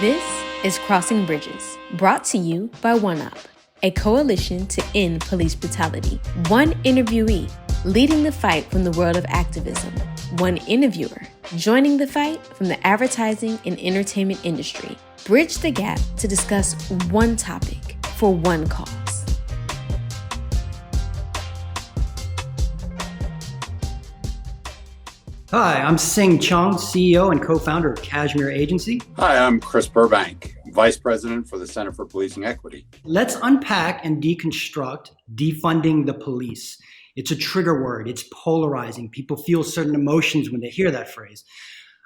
This is Crossing Bridges, brought to you by OneUp, a coalition to end police brutality. One interviewee leading the fight from the world of activism. One interviewer joining the fight from the advertising and entertainment industry. Bridge the gap to discuss one topic for one cause. Hi, I'm Seung Chung, CEO and co-founder of Cashmere Agency. Hi, I'm Chris Burbank, Vice President for the Center for Policing Equity. Let's unpack and deconstruct defunding the police. It's a trigger word. It's polarizing. People feel certain emotions when they hear that phrase.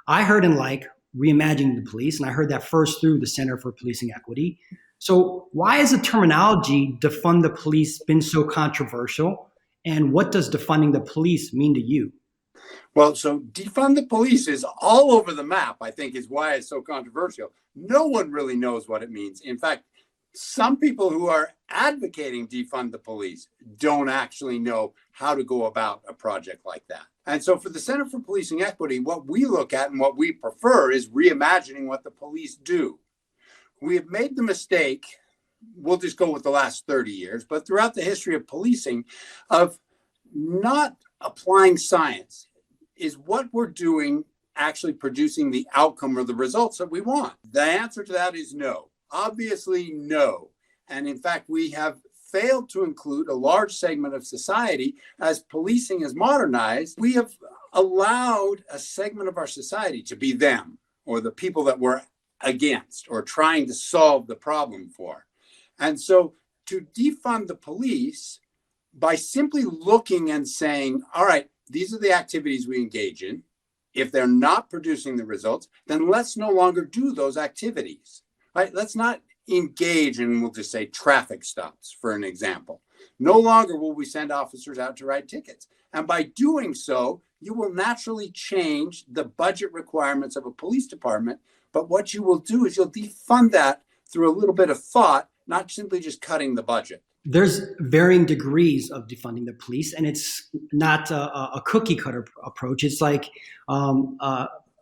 I heard and like reimagining the police, and I heard that first through the Center for Policing Equity. So why has the terminology defund the police been so controversial? And what does defunding the police mean to you? Well, so defund the police is all over the map, I think, is why it's so controversial. No one really knows what it means. In fact, some people who are advocating defund the police don't actually know how to go about a project like that. And so for the Center for Policing Equity, what we look at and what we prefer is reimagining what the police do. We have made the mistake, we'll just go with the last 30 years, but throughout the history of policing, of not applying science. Is what we're doing actually producing the outcome or the results that we want? The answer to that is no. Obviously, no. And in fact, we have failed to include a large segment of society. As policing is modernized, we have allowed a segment of our society to be them, or the people that we're against or trying to solve the problem for. And so to defund the police, by simply looking and saying, all right, these are the activities we engage in. If they're not producing the results, then let's no longer do those activities, right? Let's not engage in, we'll just say, traffic stops, for an example. No longer will we send officers out to write tickets. And by doing so, you will naturally change the budget requirements of a police department. But what you will do is you'll defund that through a little bit of thought, not simply just cutting the budget. There's varying degrees of defunding the police, and it's not a cookie cutter approach. It's like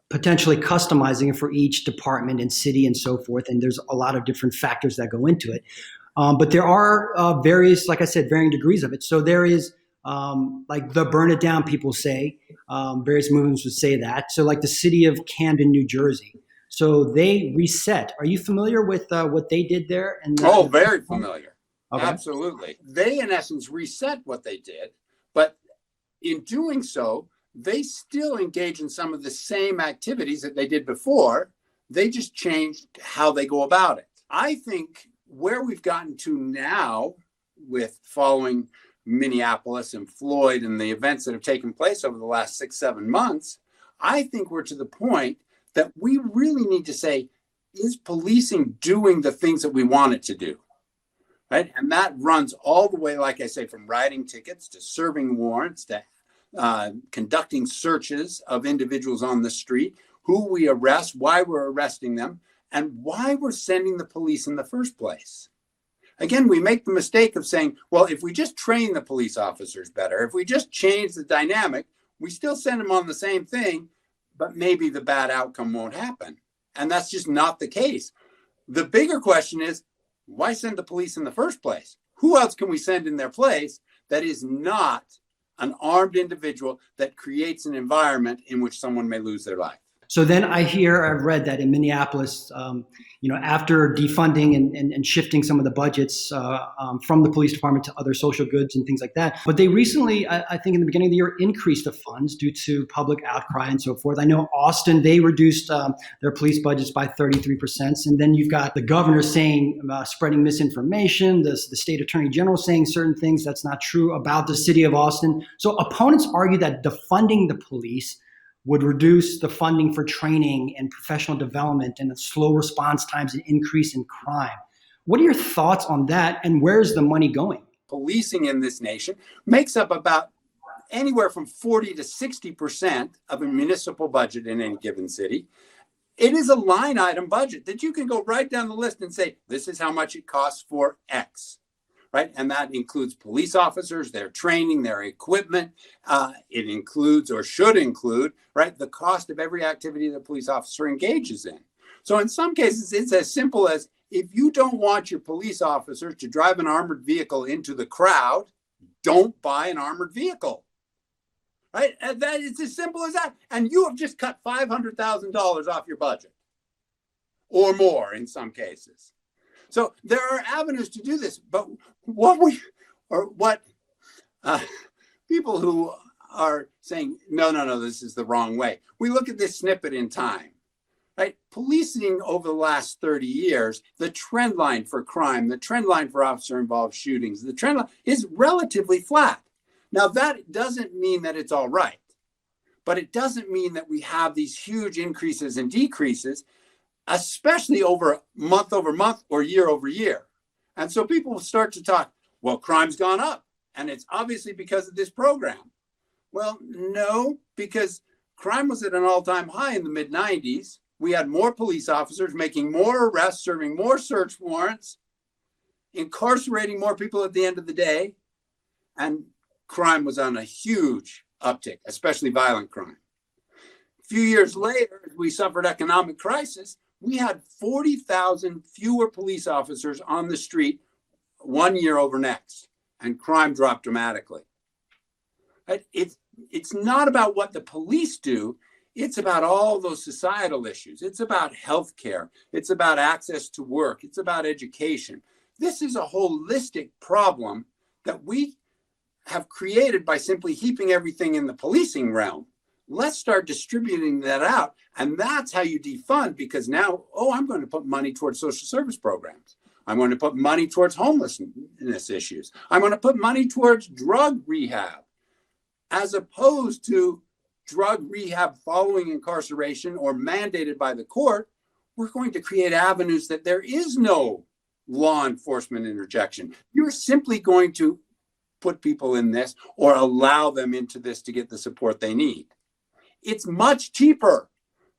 potentially customizing it for each department and city and so forth. And there's a lot of different factors that go into it. But there are various, like I said, varying degrees of it. So there is like the burn it down, people say, various movements would say that. So like the city of Camden, New Jersey. So they reset. Are you familiar with what they did there? And very familiar. Okay. Absolutely. They, in essence, reset what they did, but in doing so, they still engage in some of the same activities that they did before. They just changed how they go about it. I think where we've gotten to now with following Minneapolis and Floyd and the events that have taken place over the last 6-7 months, I think we're to the point that we really need to say, is policing doing the things that we want it to do? Right? And that runs all the way, like I say, from writing tickets to serving warrants to conducting searches of individuals on the street, who we arrest, why we're arresting them, and why we're sending the police in the first place. Again, we make the mistake of saying, well, if we just train the police officers better, if we just change the dynamic, we still send them on the same thing, but maybe the bad outcome won't happen. And that's just not the case. The bigger question is, why send the police in the first place? Who else can we send in their place that is not an armed individual that creates an environment in which someone may lose their life? So then I've read that in Minneapolis, after defunding and shifting some of the budgets from the police department to other social goods and things like that. But they recently, I think in the beginning of the year, increased the funds due to public outcry and so forth. I know Austin, they reduced their police budgets by 33%. And then you've got the governor saying, spreading misinformation, the state attorney general saying certain things that's not true about the city of Austin. So opponents argue that defunding the police would reduce the funding for training and professional development and the slow response times and increase in crime. What are your thoughts on that, and where's the money going? Policing in this nation makes up about anywhere from 40 to 60% of a municipal budget in any given city. It is a line item budget that you can go right down the list and say, this is how much it costs for X. Right. And that includes police officers, their training, their equipment. It includes, or should include, right, the cost of every activity the police officer engages in. So in some cases, it's as simple as, if you don't want your police officers to drive an armored vehicle into the crowd, don't buy an armored vehicle. Right? And that is as simple as that. And you have just cut $500,000 off your budget, or more in some cases. So there are avenues to do this. But what people who are saying, no, this is the wrong way. We look at this snippet in time. Right? Policing over the last 30 years, the trend line for crime, the trend line for officer-involved shootings, the trend line is relatively flat. Now, that doesn't mean that it's all right, but it doesn't mean that we have these huge increases and decreases, especially over month or year over year. And so people will start to talk, well, crime's gone up, and it's obviously because of this program. Well, no, because crime was at an all-time high in the mid-90s. We had more police officers making more arrests, serving more search warrants, incarcerating more people at the end of the day, and crime was on a huge uptick, especially violent crime. A few years later, as we suffered economic crisis, we had 40,000 fewer police officers on the street 1 year over next, and crime dropped dramatically. It's not about what the police do. It's about all those societal issues. It's about healthcare. It's about access to work. It's about education. This is a holistic problem that we have created by simply heaping everything in the policing realm. Let's start distributing that out. And that's how you defund, because now, I'm going to put money towards social service programs. I'm going to put money towards homelessness issues. I'm going to put money towards drug rehab, as opposed to drug rehab following incarceration or mandated by the court. We're going to create avenues that there is no law enforcement interjection. You're simply going to put people in this or allow them into this to get the support they need. It's much cheaper.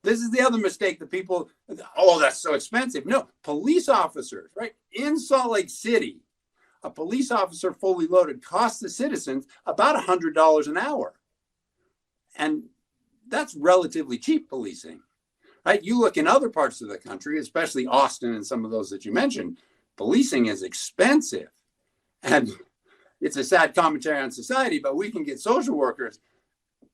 This is the other mistake that people, that's so expensive. No, police officers, right? In Salt Lake City, a police officer fully loaded costs the citizens about $100 an hour. And that's relatively cheap policing, right? You look in other parts of the country, especially Austin and some of those that you mentioned, policing is expensive. And it's a sad commentary on society, but we can get social workers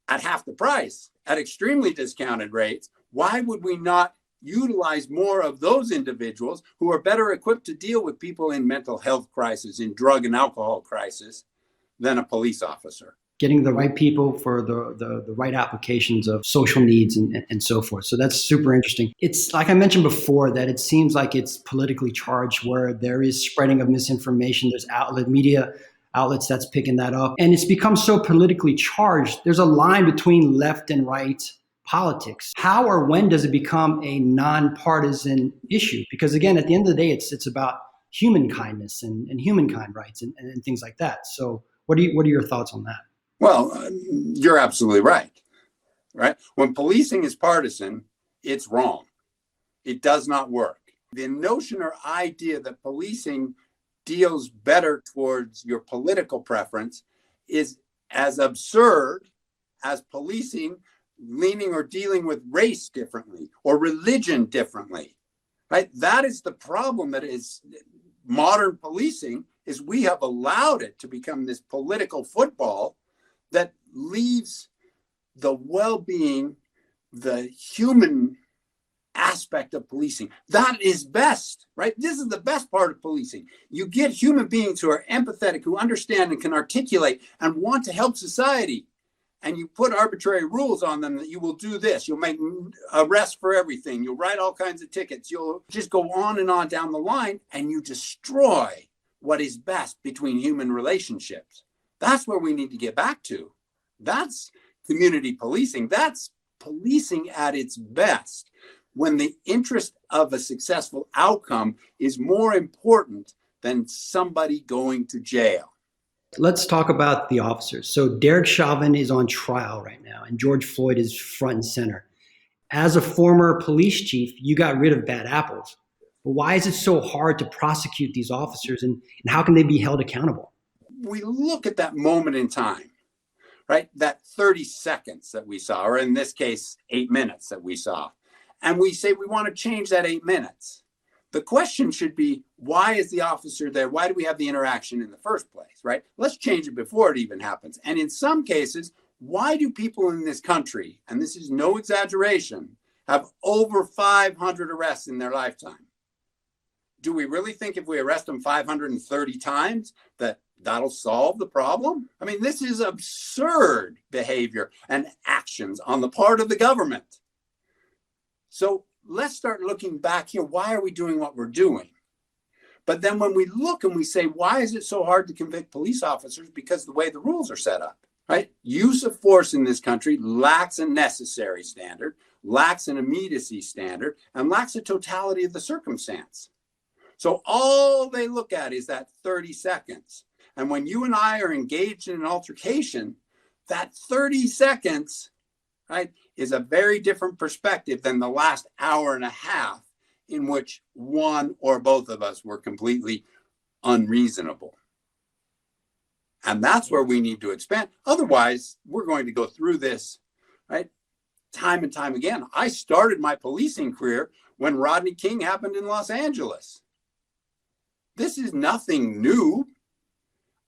at half the price, at extremely discounted rates. Why would we not utilize more of those individuals who are better equipped to deal with people in mental health crisis, in drug and alcohol crisis, than a police officer? Getting the right people for the right applications of social needs and so forth. So that's super interesting. It's like I mentioned before, that it seems like it's politically charged, where there is spreading of misinformation. There's media outlets that's picking that up. And it's become so politically charged. There's a line between left and right politics. How or when does it become a nonpartisan issue? Because again, at the end of the day, it's about human kindness and humankind rights and things like that. So what are your thoughts on that? Well, you're absolutely right. When policing is partisan, it's wrong. It does not work. The notion or idea that policing deals better towards your political preference is as absurd as policing leaning or dealing with race differently or religion differently. Right? That is the problem that is modern policing, is we have allowed it to become this political football that leaves the well-being, the human aspect of policing. That is best, right? This is the best part of policing. You get human beings who are empathetic, who understand and can articulate and want to help society. And you put arbitrary rules on them that you will do this. You'll make arrests for everything. You'll write all kinds of tickets. You'll just go on and on down the line, and you destroy what is best between human relationships. That's where we need to get back to. That's community policing. That's policing at its best, when the interest of a successful outcome is more important than somebody going to jail. Let's talk about the officers. So Derek Chauvin is on trial right now, and George Floyd is front and center. As a former police chief, you got rid of bad apples. But why is it so hard to prosecute these officers, and how can they be held accountable? We look at that moment in time, right? That 30 seconds that we saw, or in this case, 8 minutes that we saw. And we say we want to change that 8 minutes. The question should be, why is the officer there? Why do we have the interaction in the first place, right? Let's change it before it even happens. And in some cases, why do people in this country, and this is no exaggeration, have over 500 arrests in their lifetime? Do we really think if we arrest them 530 times that that'll solve the problem? I mean, this is absurd behavior and actions on the part of the government. So let's start looking back here. Why are we doing what we're doing? But then when we look and we say, why is it so hard to convict police officers? Because the way the rules are set up, right? Use of force in this country lacks a necessary standard, lacks an immediacy standard, and lacks a totality of the circumstance. So all they look at is that 30 seconds. And when you and I are engaged in an altercation, that 30 seconds, right, is a very different perspective than the last hour and a half in which one or both of us were completely unreasonable. And that's where we need to expand. Otherwise, we're going to go through this, right, time and time again. I started my policing career when Rodney King happened in Los Angeles. This is nothing new.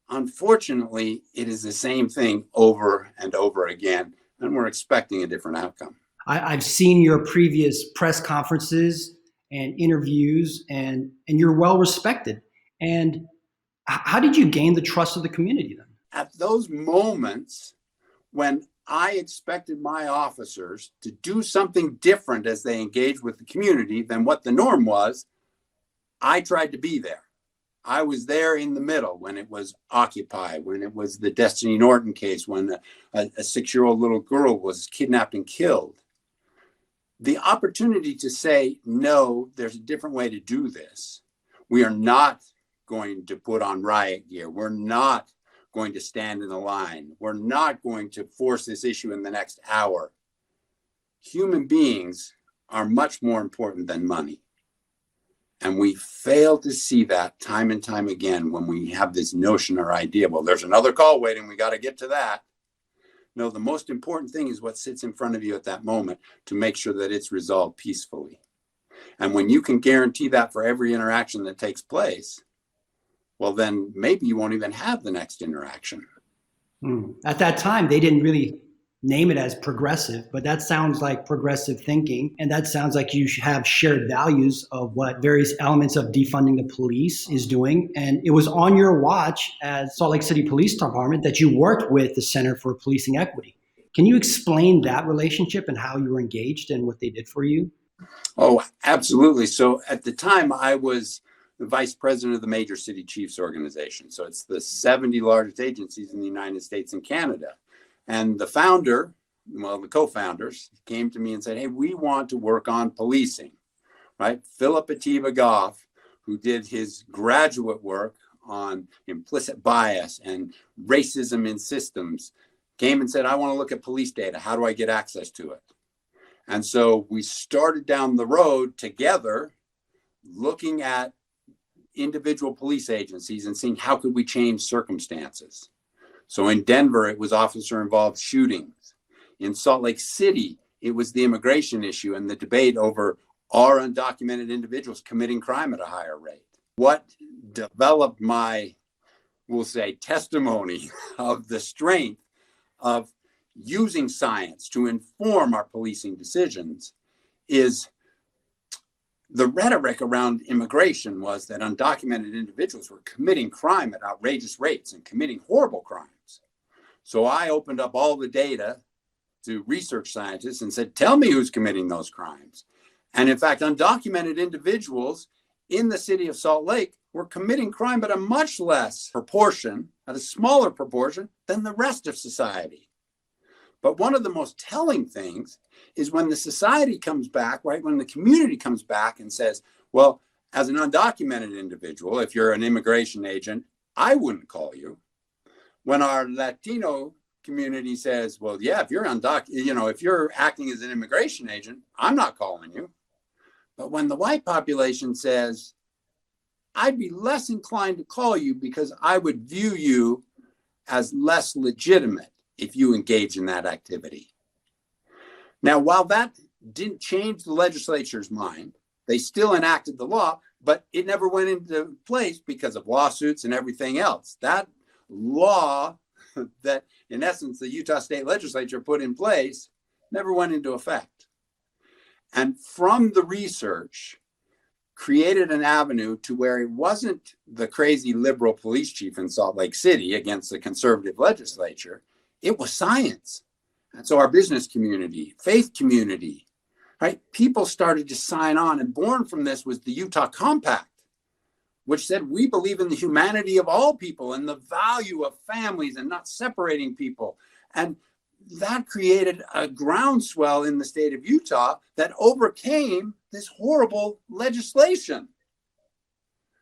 Unfortunately, it is the same thing over and over again, and we're expecting a different outcome. I've seen your previous press conferences and interviews, and you're well respected. And how did you gain the trust of the community then? At those moments when I expected my officers to do something different as they engaged with the community than what the norm was, I tried to be there. I was there in the middle when it was Occupy, when it was the Destiny Norton case, when a 6-year-old little girl was kidnapped and killed. The opportunity to say, no, there's a different way to do this. We are not going to put on riot gear. We're not going to stand in the line. We're not going to force this issue in the next hour. Human beings are much more important than money. And we fail to see that time and time again when we have this notion or idea, well, there's another call waiting, we got to get to that. No, the most important thing is what sits in front of you at that moment to make sure that it's resolved peacefully. And when you can guarantee that for every interaction that takes place, well, then maybe you won't even have the next interaction. At that time, they didn't really name it as progressive, but that sounds like progressive thinking. And that sounds like you have shared values of what various elements of defunding the police is doing. And it was on your watch as Salt Lake City Police Department that you worked with the Center for Policing Equity. Can you explain that relationship and how you were engaged and what they did for you? Oh, absolutely. So at the time, I was the vice president of the Major City Chiefs Organization. So it's the 70 largest agencies in the United States and Canada. And the founder, well, the co-founders came to me and said, hey, we want to work on policing, right? Philip Atiba Goff, who did his graduate work on implicit bias and racism in systems, came and said, I want to look at police data. How do I get access to it? And so we started down the road together, looking at individual police agencies and seeing how could we change circumstances. So in Denver, it was officer-involved shootings. In Salt Lake City, it was the immigration issue and the debate over are undocumented individuals committing crime at a higher rate. What developed my, we'll say, testimony of the strength of using science to inform our policing decisions is the rhetoric around immigration was that undocumented individuals were committing crime at outrageous rates and committing horrible crimes. So I opened up all the data to research scientists and said, tell me who's committing those crimes. And in fact, undocumented individuals in the city of Salt Lake were committing crime at a much less proportion, at a smaller proportion than the rest of society. But one of the most telling things is when the society comes back, right, when the community comes back and says, well, as an undocumented individual, if you're an immigration agent, I wouldn't call you. When our Latino community says, well, yeah, if you're if you're acting as an immigration agent, I'm not calling you. But when the white population says, I'd be less inclined to call you because I would view you as less legitimate if you engage in that activity. Now, while that didn't change the legislature's mind. They still enacted the law, but it never went into place because of lawsuits and everything else. That law that, in essence, the Utah State Legislature put in place never went into effect. And from the research, created an avenue to where it wasn't the crazy liberal police chief in Salt Lake City against the conservative legislature. It was science. And so our business community, faith community, right? People started to sign on, and born from this was the Utah Compact, which said we believe in the humanity of all people and the value of families and not separating people. And that created a groundswell in the state of Utah that overcame this horrible legislation,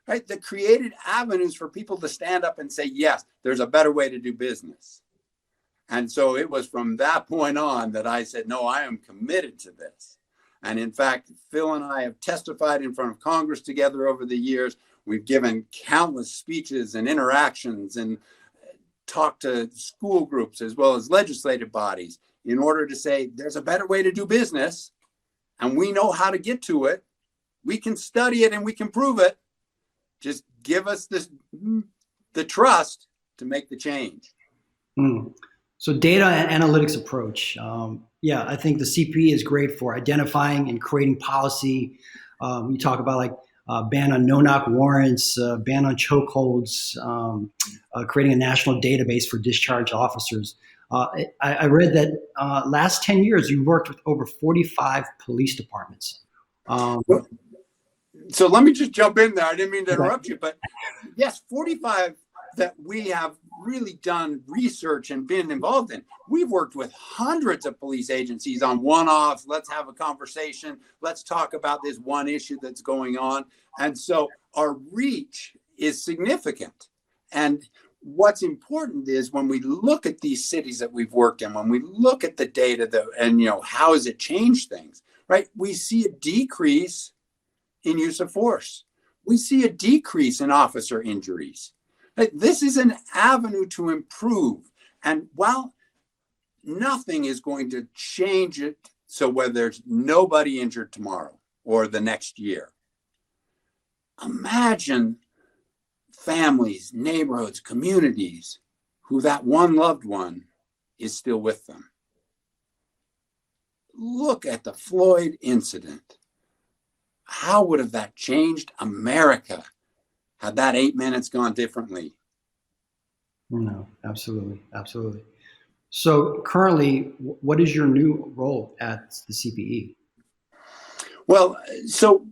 right? That created avenues for people to stand up and say, yes, there's a better way to do business. And so it was from that point on that I said, no, I am committed to this. And in fact, Phil and I have testified in front of Congress together over the years. We've given countless speeches and interactions and talked to school groups as well as legislative bodies in order to say there's a better way to do business and we know how to get to it. We can study it and we can prove it. Just give us the trust to make the change. So data and analytics approach. I think the CPE is great for identifying and creating policy. You talk about like ban on no-knock warrants, ban on chokeholds, creating a national database for discharged officers. I read that last 10 years, you worked with over 45 police departments. So let me just jump in there. I didn't mean to interrupt you, but yes, 45 that we have really done research and been involved in. We've worked with hundreds of police agencies on one-offs. Let's have a conversation. Let's talk about this one issue that's going on. And so our reach is significant. And what's important is when we look at these cities that we've worked in, when we look at the data and how has it changed things, right? We see a decrease in use of force. We see a decrease in officer injuries. This is an avenue to improve. And while nothing is going to change it so where there's nobody injured tomorrow or the next year, imagine families, neighborhoods, communities who that one loved one is still with them. Look at the Floyd incident. How would have that changed America had that 8 minutes gone differently? No, absolutely. Absolutely. So currently, what is your new role at the CPE? Well, so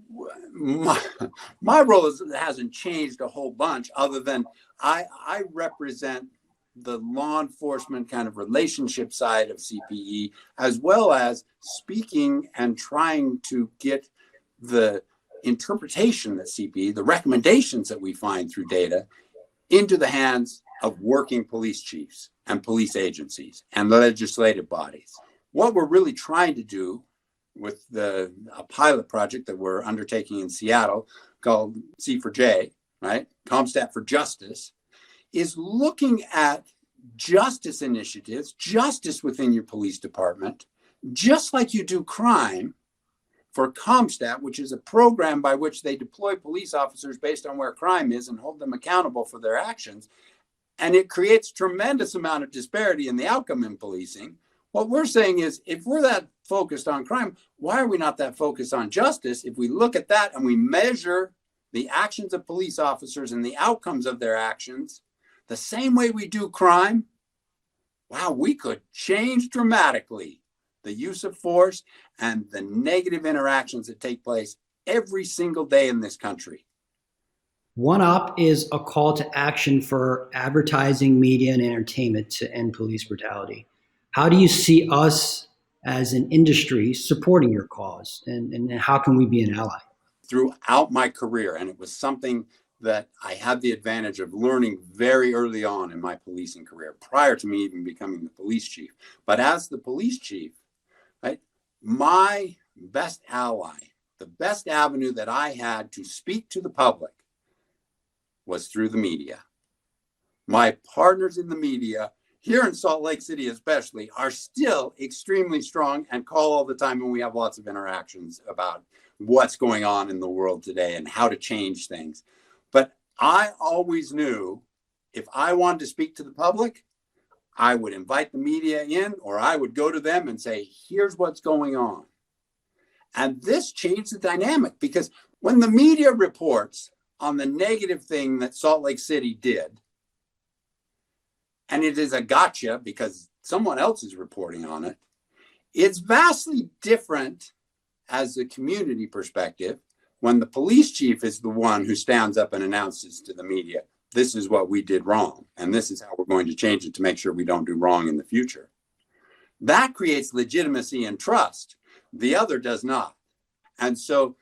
my role hasn't changed a whole bunch other than I represent the law enforcement kind of relationship side of CPE, as well as speaking and trying to get the interpretation that CPE, the recommendations that we find through data, into the hands of working police chiefs and police agencies and legislative bodies. What we're really trying to do with a pilot project that we're undertaking in Seattle called C4J, right? CompStat for Justice, is looking at justice initiatives, justice within your police department, just like you do crime for CompStat, which is a program by which they deploy police officers based on where crime is and hold them accountable for their actions. And it creates tremendous amount of disparity in the outcome in policing. What we're saying is, if we're that focused on crime, why are we not that focused on justice? If we look at that and we measure the actions of police officers and the outcomes of their actions the same way we do crime, wow, we could change dramatically the use of force and the negative interactions that take place every single day in this country. One Op is a call to action for advertising, media, and entertainment to end police brutality. How do you see us as an industry supporting your cause, and how can we be an ally? Throughout my career, and it was something that I had the advantage of learning very early on in my policing career, prior to me even becoming the police chief. But as the police chief, right, my best ally, the best avenue that I had to speak to the public was through the media. My partners in the media here in Salt Lake City especially, are still extremely strong and call all the time when we have lots of interactions about what's going on in the world today and how to change things. But I always knew if I wanted to speak to the public, I would invite the media in, or I would go to them and say, here's what's going on. And this changed the dynamic, because when the media reports on the negative thing that Salt Lake City did, and it is a gotcha because someone else is reporting on it, it's vastly different as a community perspective when the police chief is the one who stands up and announces to the media, this is what we did wrong, and this is how we're going to change it to make sure we don't do wrong in the future. That creates legitimacy and trust. The other does not. And so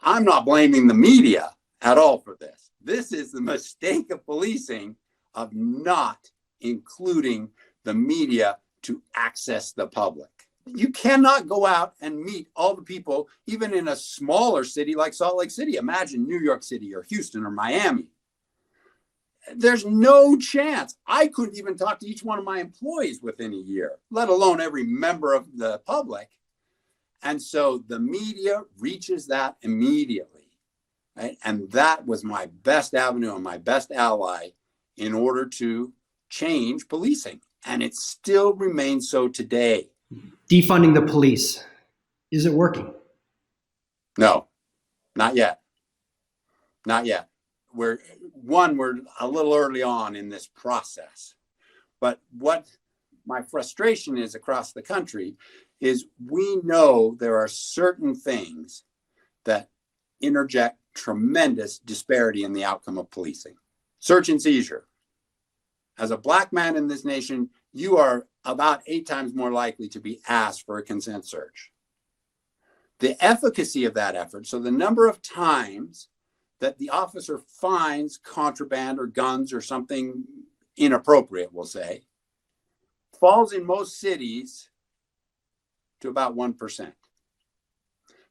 I'm not blaming the media at all for this. This is the mistake of policing, of not including the media to access the public. You cannot go out and meet all the people, even in a smaller city like Salt Lake City. Imagine New York City or Houston or Miami. There's no chance. I couldn't even talk to each one of my employees within a year, let alone every member of the public. And so the media reaches that immediately, right? And that was my best avenue and my best ally in order to change policing. And it still remains so today. Defunding the police. Is it working? No, not yet. Not yet. We're a little early on in this process. But what my frustration is across the country is we know there are certain things that interject tremendous disparity in the outcome of policing. Search and seizure. As a Black man in this nation, you are about 8 times more likely to be asked for a consent search. The efficacy of that effort, so the number of times that the officer finds contraband or guns or something inappropriate, we'll say, falls in most cities to about 1%.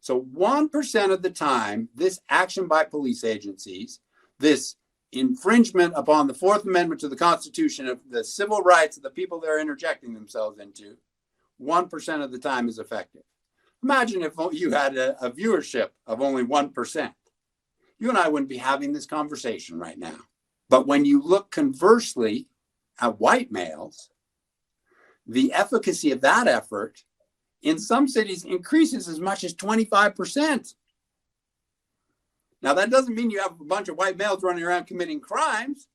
So 1% of the time, this action by police agencies, this infringement upon the Fourth Amendment to the Constitution of the civil rights of the people they're interjecting themselves into, 1% of the time is effective. Imagine if you had a viewership of only 1%. You and I wouldn't be having this conversation right now. But when you look conversely at white males, the efficacy of that effort in some cities increases as much as 25%. Now, that doesn't mean you have a bunch of white males running around committing crimes.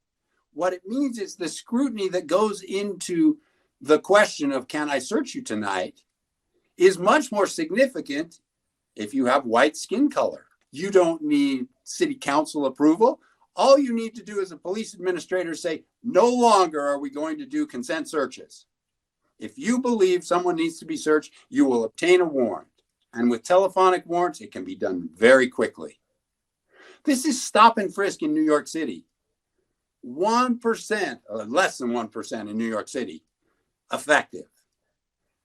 What it means is the scrutiny that goes into the question of, can I search you tonight, is much more significant if you have white skin color. You don't need city council approval. All you need to do as a police administrator is say, no longer are we going to do consent searches. If you believe someone needs to be searched, you will obtain a warrant. And with telephonic warrants, it can be done very quickly. This is stop and frisk in New York City. 1%, or less than 1% in New York City, effective.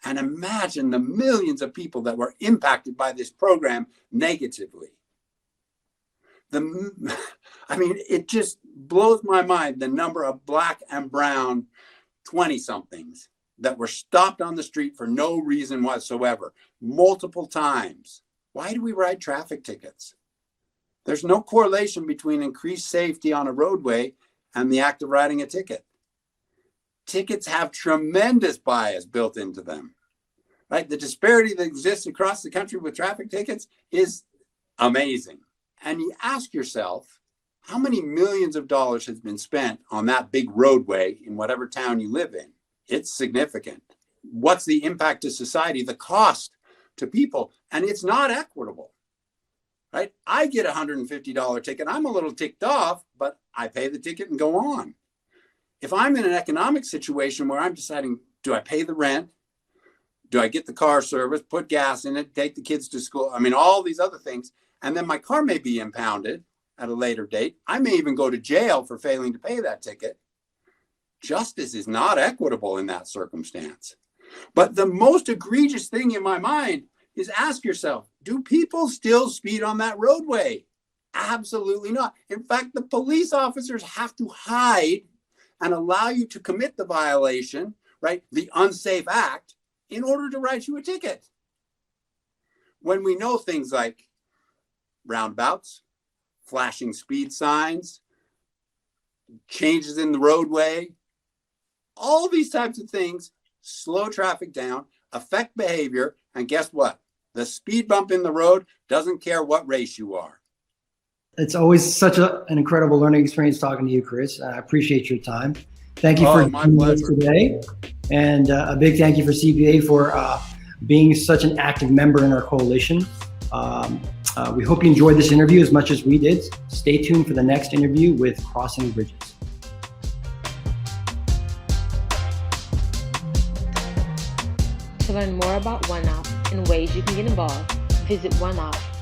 And imagine the millions of people that were impacted by this program negatively. It just blows my mind, the number of Black and brown 20-somethings that were stopped on the street for no reason whatsoever, multiple times. Why do we write traffic tickets? There's no correlation between increased safety on a roadway and the act of writing a ticket. Tickets have tremendous bias built into them, right? The disparity that exists across the country with traffic tickets is amazing. And you ask yourself, how many millions of dollars has been spent on that big roadway in whatever town you live in? It's significant. What's the impact to society, the cost to people? And it's not equitable, right? I get a $150 ticket. I'm a little ticked off, but I pay the ticket and go on. If I'm in an economic situation where I'm deciding, do I pay the rent? Do I get the car service, put gas in it, take the kids to school? All these other things. And then my car may be impounded at a later date. I may even go to jail for failing to pay that ticket. Justice is not equitable in that circumstance. But the most egregious thing in my mind is ask yourself, do people still speed on that roadway? Absolutely not. In fact, the police officers have to hide and allow you to commit the violation, right, the unsafe act, in order to write you a ticket. When we know things like roundabouts, flashing speed signs, changes in the roadway, all these types of things slow traffic down, affect behavior, and guess what? The speed bump in the road doesn't care what race you are. It's always such an incredible learning experience talking to you, Chris. I appreciate your time. Thank you for joining us today. And a big thank you for CPA for being such an active member in our coalition. We hope you enjoyed this interview as much as we did. Stay tuned for the next interview with Crossing Bridges. To learn more about OneUp and ways you can get involved, visit oneup.org.